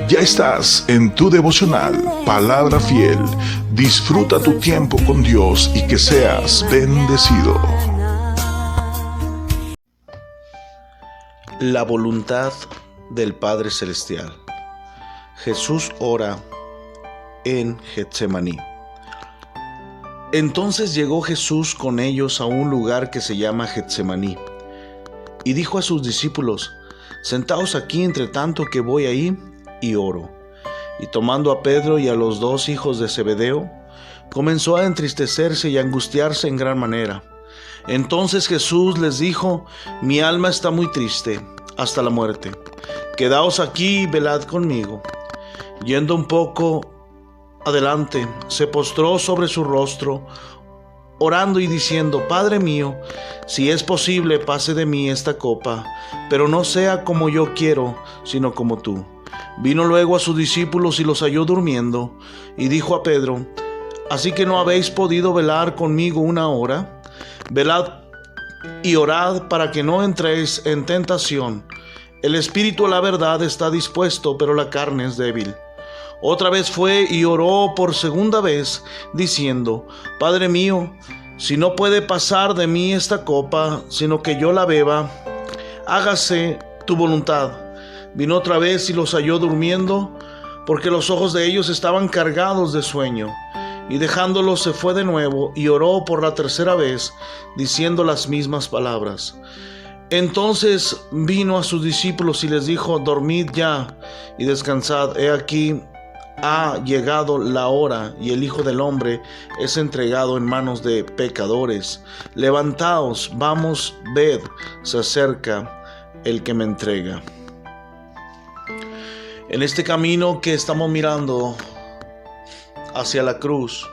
Ya estás en tu devocional Palabra Fiel. Disfruta tu tiempo con Dios y que seas bendecido. La voluntad del Padre Celestial. Jesús ora en Getsemaní. Entonces llegó Jesús con ellos a un lugar que se llama Getsemaní, y dijo a sus discípulos: Sentaos aquí entre tanto que voy ahí y oro. Y tomando a Pedro y a los dos hijos de Zebedeo, comenzó a entristecerse y a angustiarse en gran manera. Entonces Jesús les dijo: Mi alma está muy triste, hasta la muerte. Quedaos aquí y velad conmigo. Yendo un poco adelante, se postró sobre su rostro, orando y diciendo: Padre mío, si es posible, pase de mí esta copa, pero no sea como yo quiero, sino como tú. Vino luego a sus discípulos y los halló durmiendo, y dijo a Pedro: ¿Así que no habéis podido velar conmigo una hora? Velad y orad para que no entréis en tentación. El espíritu a la verdad está dispuesto, pero la carne es débil. Otra vez fue y oró por segunda vez, diciendo: Padre mío, si no puede pasar de mí esta copa, sino que yo la beba, hágase tu voluntad. Vino otra vez y los halló durmiendo, porque los ojos de ellos estaban cargados de sueño. Y dejándolos se fue de nuevo y oró por la tercera vez, diciendo las mismas palabras. Entonces vino a sus discípulos y les dijo: Dormid ya y descansad. He aquí, ha llegado la hora, y el Hijo del Hombre es entregado en manos de pecadores. Levantaos, vamos, ved, se acerca el que me entrega. En este camino que estamos mirando hacia la cruz,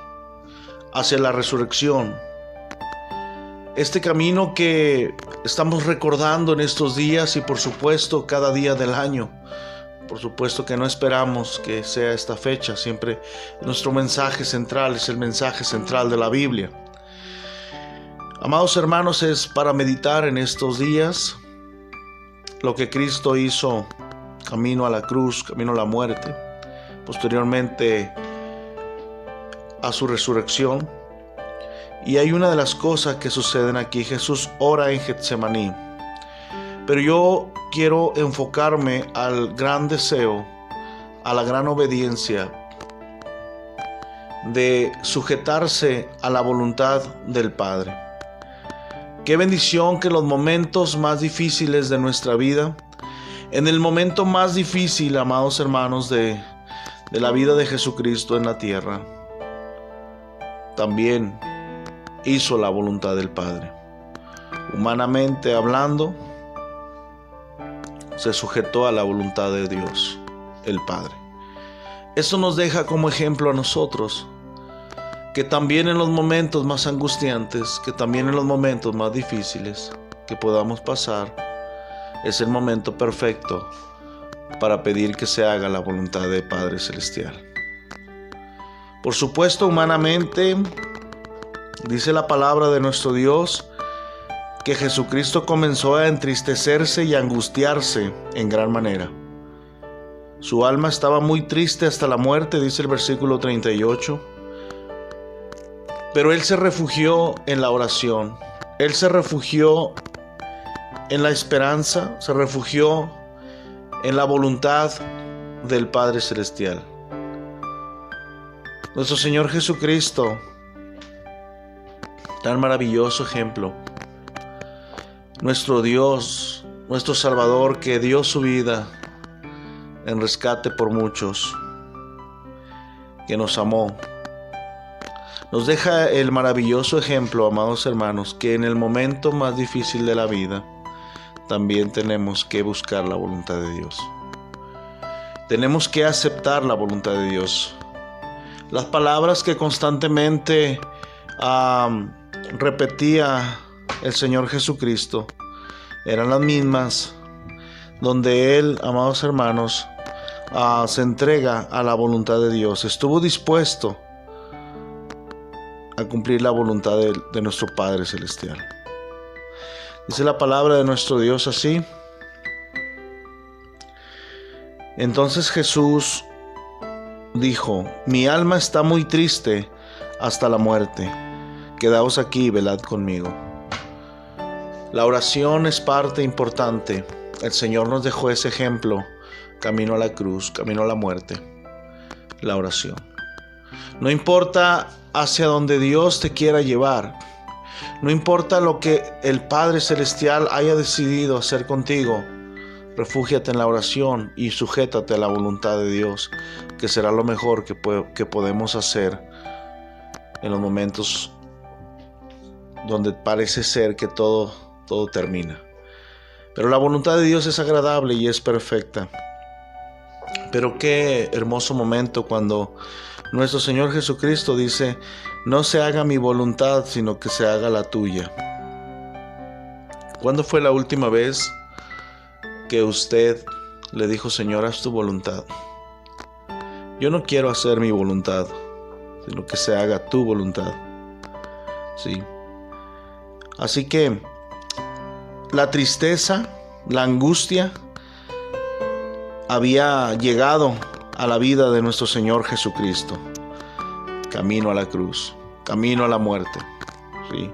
hacia la resurrección, este camino que estamos recordando en estos días y por supuesto cada día del año, por supuesto que no esperamos que sea esta fecha, siempre nuestro mensaje central es el mensaje central de la Biblia. Amados hermanos, es para meditar en estos días lo que Cristo hizo camino a la cruz, camino a la muerte, posteriormente a su resurrección. Y hay una de las cosas que suceden aquí. Jesús ora en Getsemaní, pero yo quiero enfocarme al gran deseo, a la gran obediencia de sujetarse a la voluntad del Padre. Qué bendición que en los momentos más difíciles de nuestra vida, en el momento más difícil, amados hermanos, de la vida de Jesucristo en la tierra, también hizo la voluntad del Padre. Humanamente hablando, se sujetó a la voluntad de Dios, el Padre. Esto nos deja como ejemplo a nosotros, que también en los momentos más angustiantes, que también en los momentos más difíciles que podamos pasar, es el momento perfecto para pedir que se haga la voluntad del Padre Celestial. Por supuesto, humanamente, dice la palabra de nuestro Dios que Jesucristo comenzó a entristecerse y a angustiarse en gran manera. Su alma estaba muy triste hasta la muerte, dice el versículo 38. Pero Él se refugió en la oración. Él se refugió en la esperanza, se refugió en la voluntad del Padre Celestial. Nuestro Señor Jesucristo, tan maravilloso ejemplo, nuestro Dios, nuestro Salvador, que dio su vida en rescate por muchos, que nos amó, nos deja el maravilloso ejemplo, amados hermanos, que en el momento más difícil de la vida también tenemos que buscar la voluntad de Dios. Tenemos que aceptar la voluntad de Dios. Las palabras que constantemente repetía el Señor Jesucristo eran las mismas donde Él, amados hermanos, se entrega a la voluntad de Dios. Estuvo dispuesto a cumplir la voluntad de nuestro Padre Celestial. Dice la palabra de nuestro Dios así: Entonces Jesús dijo: mi alma está muy triste hasta la muerte. Quedaos aquí y velad conmigo. La oración es parte importante. El Señor nos dejó ese ejemplo, camino a la cruz, camino a la muerte. La oración. No importa hacia donde Dios te quiera llevar. No importa lo que el Padre Celestial haya decidido hacer contigo. Refúgiate en la oración y sujétate a la voluntad de Dios, que será lo mejor que podemos hacer en los momentos donde parece ser que todo termina. Pero la voluntad de Dios es agradable y es perfecta. Pero qué hermoso momento cuando nuestro Señor Jesucristo dice: no se haga mi voluntad, sino que se haga la tuya. ¿Cuándo fue la última vez que usted le dijo: Señor, haz tu voluntad? Yo no quiero hacer mi voluntad, sino que se haga tu voluntad. Sí. Así que la tristeza, la angustia había llegado a la vida de nuestro Señor Jesucristo. Camino a la cruz, camino a la muerte. ¿Sí?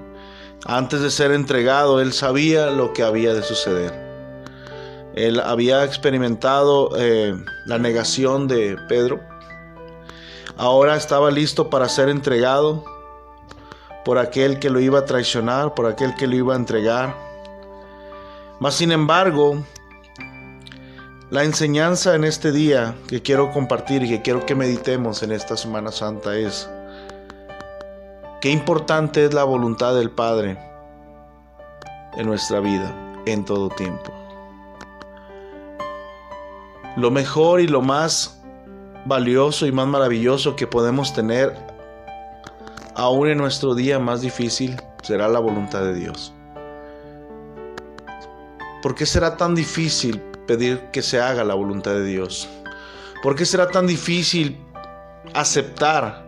Antes de ser entregado, Él sabía lo que había de suceder. Él había experimentado la negación de Pedro. Ahora estaba listo para ser entregado por aquel que lo iba a traicionar, por aquel que lo iba a entregar. Mas sin embargo, la enseñanza en este día que quiero compartir y que quiero que meditemos en esta Semana Santa es: qué importante es la voluntad del Padre en nuestra vida en todo tiempo. Lo mejor y lo más valioso y más maravilloso que podemos tener, aún en nuestro día más difícil, será la voluntad de Dios. ¿Por qué será tan difícil pedir que se haga la voluntad de Dios? ¿Por qué será tan difícil aceptar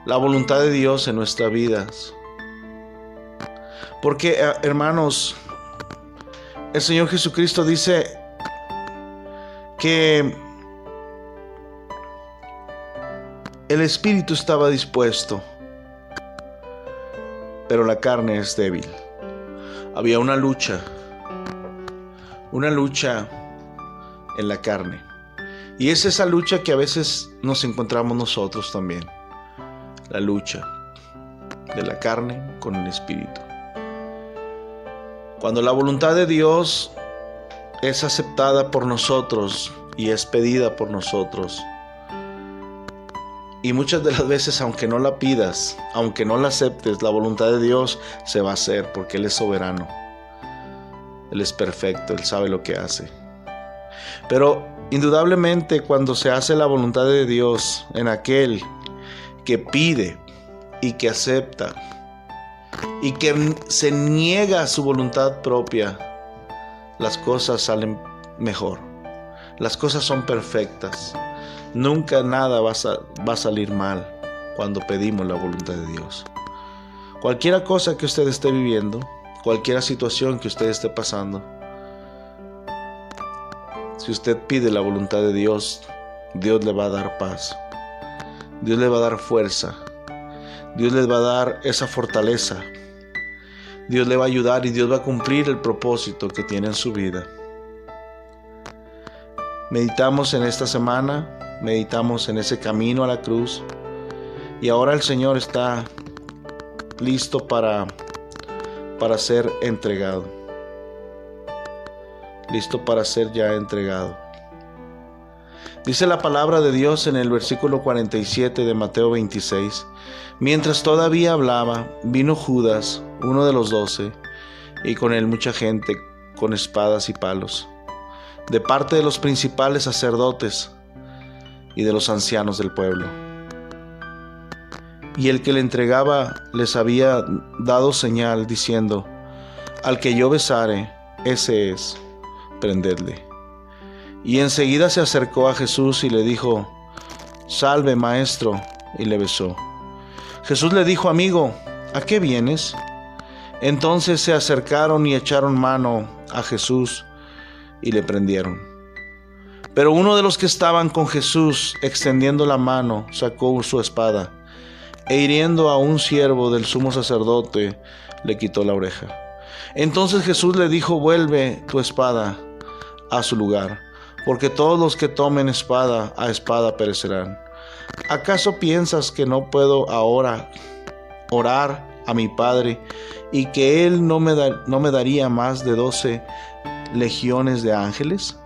la voluntad de Dios en nuestras vidas? Porque, hermanos, el Señor Jesucristo dice que el espíritu estaba dispuesto, pero la carne es débil. Había una lucha en la carne. Y es esa lucha que a veces nos encontramos nosotros también. La lucha de la carne con el espíritu. Cuando la voluntad de Dios es aceptada por nosotros y es pedida por nosotros, y muchas de las veces, aunque no la pidas, aunque no la aceptes, la voluntad de Dios se va a hacer, porque Él es soberano. Él es perfecto, Él sabe lo que hace. Pero indudablemente, cuando se hace la voluntad de Dios en aquel que pide y que acepta y que se niega a su voluntad propia, las cosas salen mejor. Las cosas son perfectas. Nunca nada va a salir mal cuando pedimos la voluntad de Dios. Cualquier cosa que usted esté viviendo, cualquier situación que usted esté pasando, si usted pide la voluntad de Dios, Dios le va a dar paz. Dios le va a dar fuerza. Dios le va a dar esa fortaleza. Dios le va a ayudar y Dios va a cumplir el propósito que tiene en su vida. Meditamos en esta semana, meditamos en ese camino a la cruz, y ahora el Señor está listo para ser entregado. Listo para ser ya entregado. Dice la palabra de Dios en el versículo 47 de Mateo 26. Mientras todavía hablaba, vino Judas, uno de los 12, y con él mucha gente con espadas y palos, de parte de los principales sacerdotes y de los ancianos del pueblo. Y el que le entregaba les había dado señal, diciendo: al que yo besare, ese es, prendedle. Y enseguida se acercó a Jesús y le dijo: salve, maestro, y le besó. Jesús le dijo: amigo, ¿a qué vienes? Entonces se acercaron y echaron mano a Jesús y le prendieron. Pero uno de los que estaban con Jesús, extendiendo la mano, sacó su espada, e hiriendo a un siervo del sumo sacerdote, le quitó la oreja. Entonces Jesús le dijo: vuelve tu espada a su lugar, porque todos los que tomen espada a espada perecerán. ¿Acaso piensas que no puedo ahora orar a mi Padre y que Él no me daría más de 12 legiones de ángeles?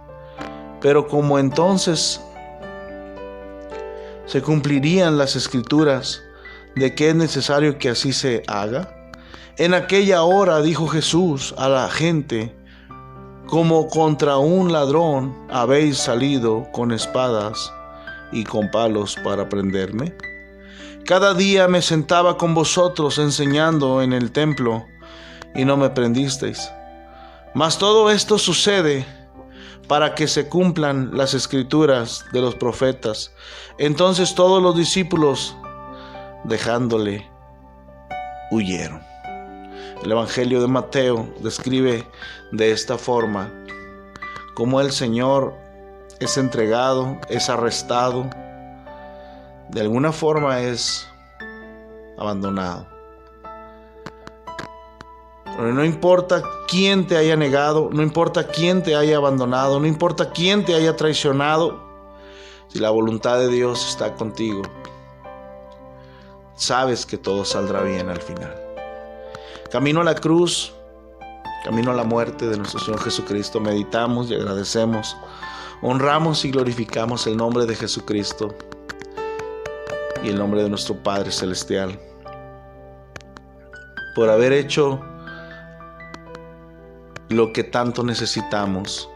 Pero como entonces se cumplirían las escrituras de que es necesario que así se haga, en aquella hora dijo Jesús a la gente: como contra un ladrón habéis salido con espadas y con palos para prenderme. Cada día me sentaba con vosotros enseñando en el templo y no me prendisteis. Mas todo esto sucede para que se cumplan las escrituras de los profetas. Entonces todos los discípulos, dejándole, huyeron. El Evangelio de Mateo describe de esta forma cómo el Señor es entregado, es arrestado, de alguna forma es abandonado. Pero no importa quién te haya negado, no importa quién te haya abandonado, no importa quién te haya traicionado, si la voluntad de Dios está contigo, sabes que todo saldrá bien al final. Camino a la cruz, camino a la muerte de nuestro Señor Jesucristo, meditamos y agradecemos, honramos y glorificamos el nombre de Jesucristo y el nombre de nuestro Padre Celestial por haber hecho lo que tanto necesitamos,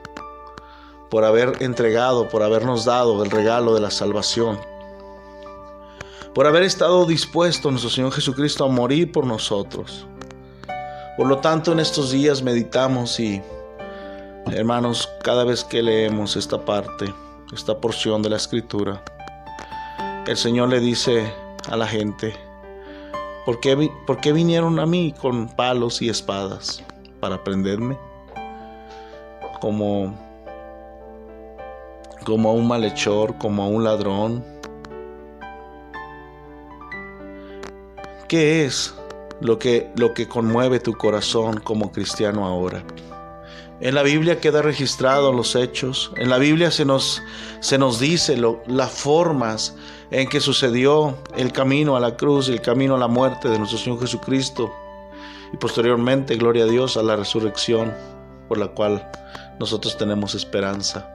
por haber entregado, por habernos dado el regalo de la salvación, por haber estado dispuesto nuestro Señor Jesucristo a morir por nosotros. Por lo tanto, en estos días meditamos y, hermanos, cada vez que leemos esta parte, esta porción de la Escritura, el Señor le dice a la gente: ¿por qué vinieron a mí con palos y espadas? ¿Para prenderme? Como a un malhechor, como a un ladrón. ¿Qué es lo que conmueve tu corazón como cristiano ahora? En la Biblia queda registrado los hechos. En la Biblia se nos dice las formas en que sucedió el camino a la cruz, el camino a la muerte de nuestro Señor Jesucristo. Y posteriormente, gloria a Dios, a la resurrección, por la cual nosotros tenemos esperanza,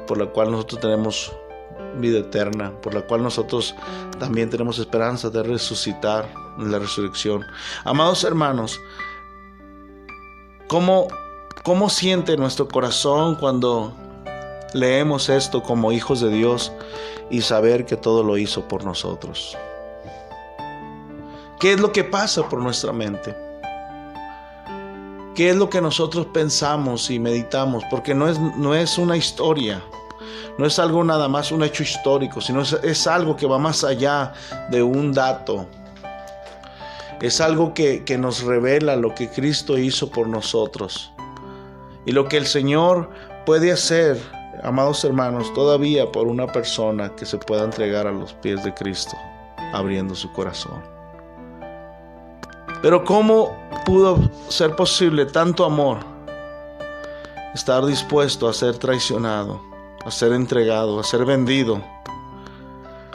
por la cual nosotros tenemos vida eterna, por la cual nosotros también tenemos esperanza de resucitar en la resurrección. Amados hermanos, ¿cómo siente nuestro corazón cuando leemos esto como hijos de Dios y saber que todo lo hizo por nosotros? ¿Qué es lo que pasa por nuestra mente? ¿Qué es lo que nosotros pensamos y meditamos? Porque no es una historia, no es algo nada más, un hecho histórico, sino es algo que va más allá de un dato. Es algo que nos revela lo que Cristo hizo por nosotros y lo que el Señor puede hacer, amados hermanos, todavía por una persona que se pueda entregar a los pies de Cristo, abriendo su corazón. Pero ¿cómo pudo ser posible tanto amor? Estar dispuesto a ser traicionado, a ser entregado, a ser vendido,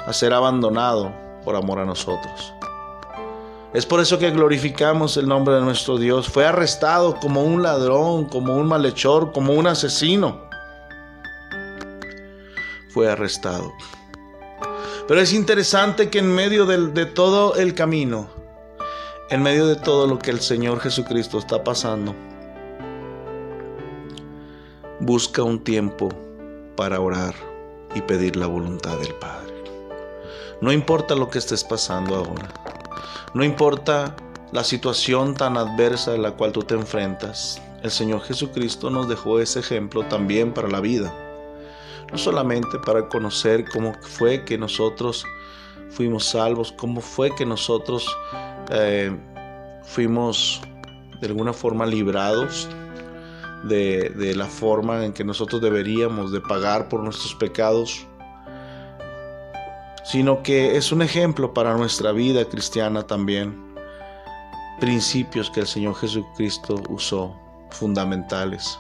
a ser abandonado por amor a nosotros. Es por eso que glorificamos el nombre de nuestro Dios. Fue arrestado como un ladrón, como un malhechor, como un asesino. Fue arrestado. Pero es interesante que en medio de todo el camino, en medio de todo lo que el Señor Jesucristo está pasando, busca un tiempo para orar y pedir la voluntad del Padre. No importa lo que estés pasando ahora, no importa la situación tan adversa en la cual tú te enfrentas, el Señor Jesucristo nos dejó ese ejemplo también para la vida. No solamente para conocer cómo fue que nosotros fuimos salvos, cómo fue que nosotros fuimos de alguna forma librados de la forma en que nosotros deberíamos de pagar por nuestros pecados, sino que es un ejemplo para nuestra vida cristiana también. Principios que el Señor Jesucristo usó, fundamentales.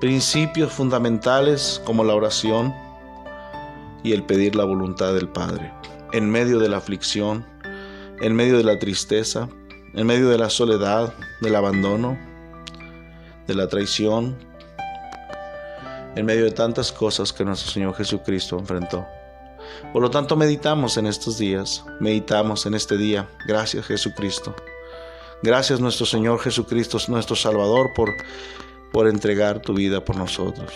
Principios fundamentales como la oración y el pedir la voluntad del Padre. En medio de la aflicción, en medio de la tristeza, en medio de la soledad, del abandono, de la traición, en medio de tantas cosas que nuestro Señor Jesucristo enfrentó. Por lo tanto, meditamos en estos días, meditamos en este día. Gracias, Jesucristo. Gracias, nuestro Señor Jesucristo, nuestro Salvador, por entregar tu vida por nosotros.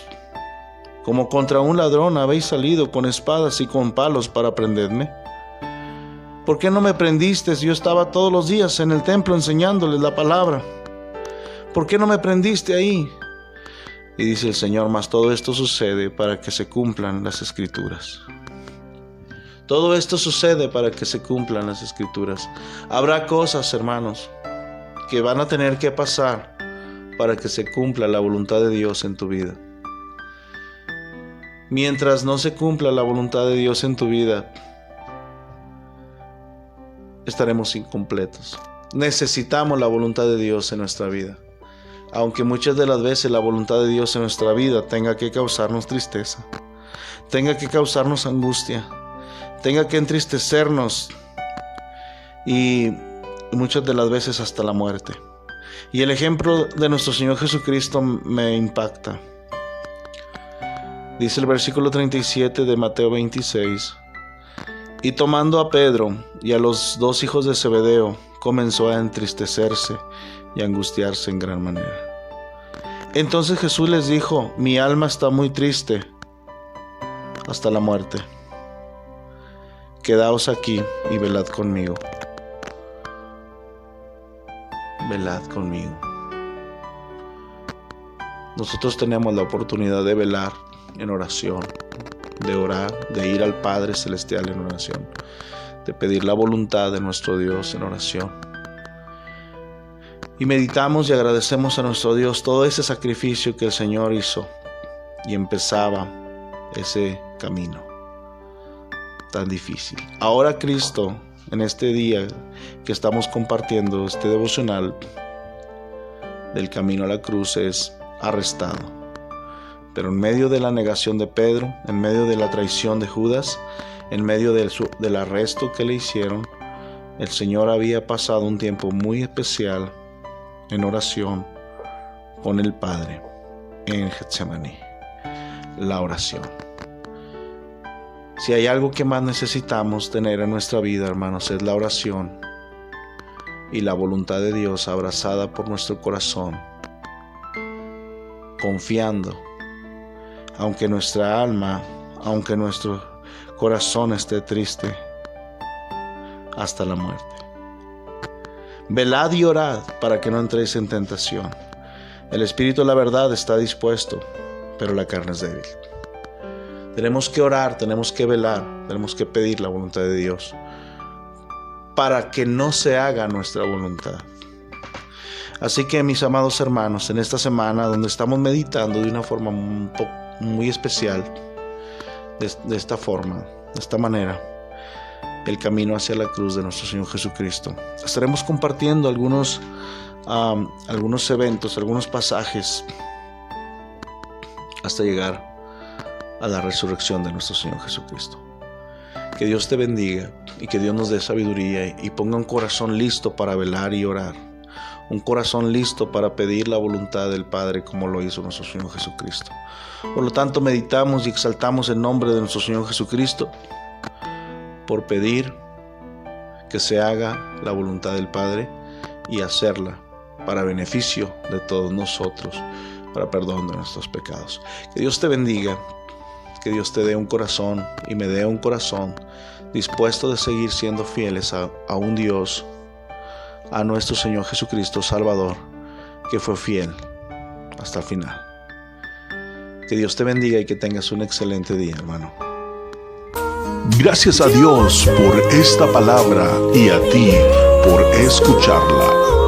Como contra un ladrón habéis salido con espadas y con palos para prenderme. ¿Por qué no me prendiste? Yo estaba todos los días en el templo enseñándoles la palabra. ¿Por qué no me prendiste ahí? Y dice el Señor, mas todo esto sucede para que se cumplan las Escrituras. Todo esto sucede para que se cumplan las Escrituras. Habrá cosas, hermanos, que van a tener que pasar para que se cumpla la voluntad de Dios en tu vida. Mientras no se cumpla la voluntad de Dios en tu vida, estaremos incompletos. Necesitamos la voluntad de Dios en nuestra vida. Aunque muchas de las veces la voluntad de Dios en nuestra vida tenga que causarnos tristeza, tenga que causarnos angustia, tenga que entristecernos y muchas de las veces hasta la muerte. Y el ejemplo de nuestro Señor Jesucristo me impacta. Dice el versículo 37 de Mateo 26: y tomando a Pedro y a los 2 hijos de Zebedeo, comenzó a entristecerse y a angustiarse en gran manera. Entonces Jesús les dijo: mi alma está muy triste hasta la muerte. Quedaos aquí y velad conmigo. Velad conmigo. Nosotros tenemos la oportunidad de velar en oración, de orar, de ir al Padre Celestial en oración, de pedir la voluntad de nuestro Dios en oración. Y meditamos y agradecemos a nuestro Dios todo ese sacrificio que el Señor hizo y empezaba ese camino tan difícil. Ahora Cristo, en este día que estamos compartiendo este devocional del camino a la cruz, es arrestado. Pero en medio de la negación de Pedro, en medio de la traición de Judas, en medio del arresto que le hicieron, el Señor había pasado un tiempo muy especial en oración con el Padre en Getsemaní. La oración. Si hay algo que más necesitamos tener en nuestra vida, hermanos, es la oración y la voluntad de Dios abrazada por nuestro corazón, confiando, aunque nuestra alma, aunque nuestro corazón esté triste, hasta la muerte. Velad y orad para que no entréis en tentación. El espíritu de la verdad está dispuesto, pero la carne es débil. Tenemos que orar, tenemos que velar, tenemos que pedir la voluntad de Dios para que no se haga nuestra voluntad. Así que, mis amados hermanos, en esta semana donde estamos meditando de una forma muy especial, de esta forma, de esta manera, el camino hacia la cruz de nuestro Señor Jesucristo, estaremos compartiendo algunos eventos, algunos pasajes hasta llegar a la resurrección de nuestro Señor Jesucristo. Que Dios te bendiga y que Dios nos dé sabiduría y ponga un corazón listo para velar y orar, un corazón listo para pedir la voluntad del Padre como lo hizo nuestro Señor Jesucristo. Por lo tanto, meditamos y exaltamos el nombre de nuestro Señor Jesucristo por pedir que se haga la voluntad del Padre y hacerla para beneficio de todos nosotros, para perdón de nuestros pecados. Que Dios te bendiga, que Dios te dé un corazón y me dé un corazón dispuesto de seguir siendo fieles a un Dios, a nuestro Señor Jesucristo Salvador, que fue fiel hasta el final. Que Dios te bendiga y que tengas un excelente día, hermano. Gracias a Dios por esta palabra y a ti por escucharla.